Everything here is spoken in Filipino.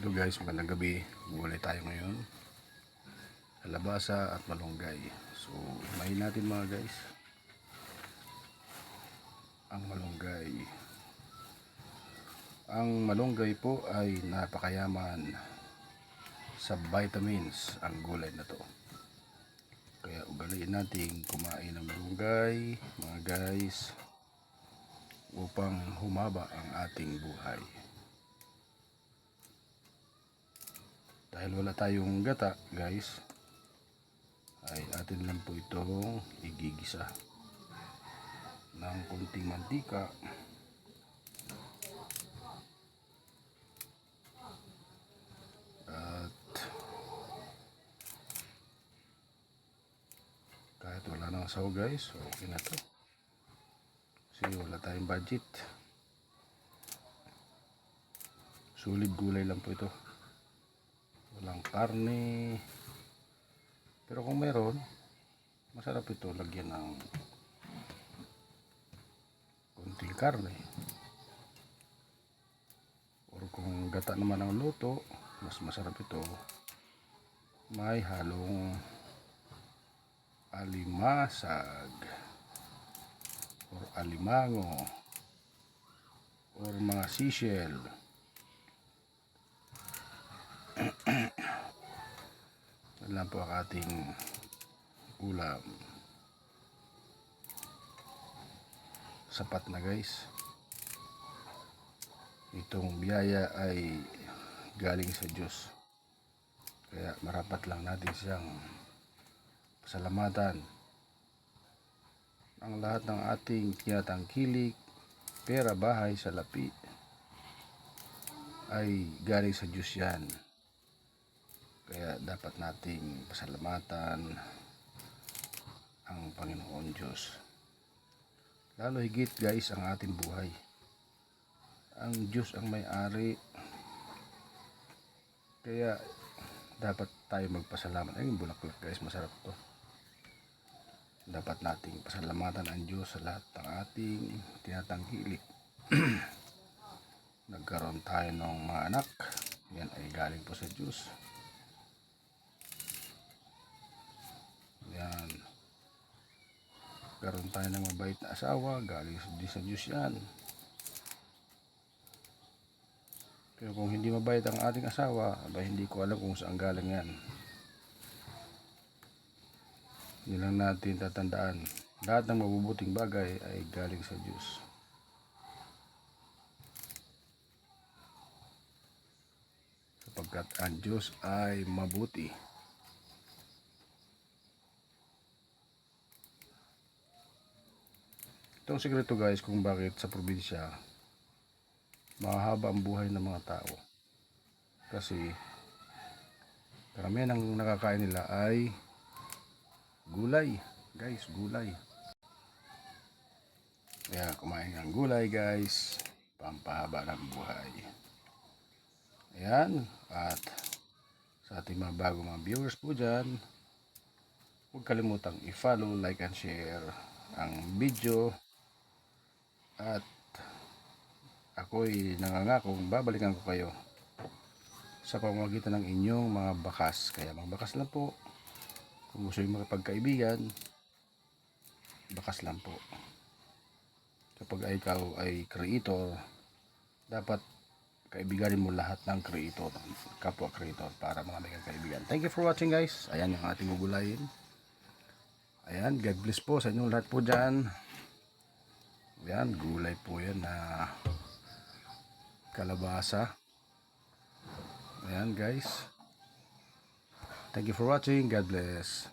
Hello guys, magandang gabi. Gulay tayo ngayon. Kalabasa at malunggay. So, imahin natin mga guys. Ang malunggay. Ang malunggay po ay napakayaman sa vitamins ang gulay na to. Kaya ugaliin natin kumain ng malunggay mga guys upang humaba ang ating buhay. Dahil wala tayong gata guys, ay atin lang po itong igigisa ng kunting mantika at kahit wala nang saw guys, okay na to kasi wala tayong budget. Sulit gulay lang po ito, walang karne, pero kung meron masarap ito lagyan ng kunting karne, or kung gata naman ang luto mas masarap ito may halong alimasag or alimango or mga sishel. Yan lang po ang ating ulam. Sapat na guys. Itong biyaya ay galing sa Diyos. Kaya marapat lang natin siyang pasalamatan. Ang lahat ng ating tinatangkilik, pera, bahay, salapi ay galing sa Diyos yan. Kaya dapat nating pasalamatan ang Panginoon Diyos. Lalo higit guys ang ating buhay. Ang Diyos ang may-ari. Kaya dapat tayo magpasalamat. Ay, bulaklak guys, masarap to. Dapat nating pasalamatan ang Diyos sa lahat ng ating tinatangkilik. Nagkaroon tayo ng mga anak. Yan ay galing po sa Diyos. Yan. Karoon tayo ng mabait na asawa, galing din sa Diyos yan. Pero kung hindi mabait ang ating asawa, hindi ko alam kung saan galing yan. Hindi lang natin tatandaan, lahat ng mabubuting bagay ay galing sa Diyos. Sapagkat ang Diyos ay mabuti. Itong sikreto guys kung bakit sa probinsya mahaba ang buhay ng mga tao. Kasi karamihan ang nakakain nila ay gulay. Guys, gulay. Kaya kumain ng gulay guys, pampahaba ng buhay. Ayan. At sa ating mga bagong mga viewers po dyan, huwag kalimutang i-follow, like and share ang video. At ako'y nangangakong babalikan ko kayo sa pamamagitan ng inyong mga bakas. Kaya magbakas lang po. Kung gusto yung makipagkaibigan, bakas lang po. Kapag ikaw ay creator, dapat kaibiganin mo lahat ng creator, kapwa creator, para mga kaibigan. Thank you for watching guys. Ayan yung ating gugulayin. Ayan, God bless po sa inyong lahat po dyan. Ayan, gulay po yan na kalabasa. Ayan guys. Thank you for watching. God bless.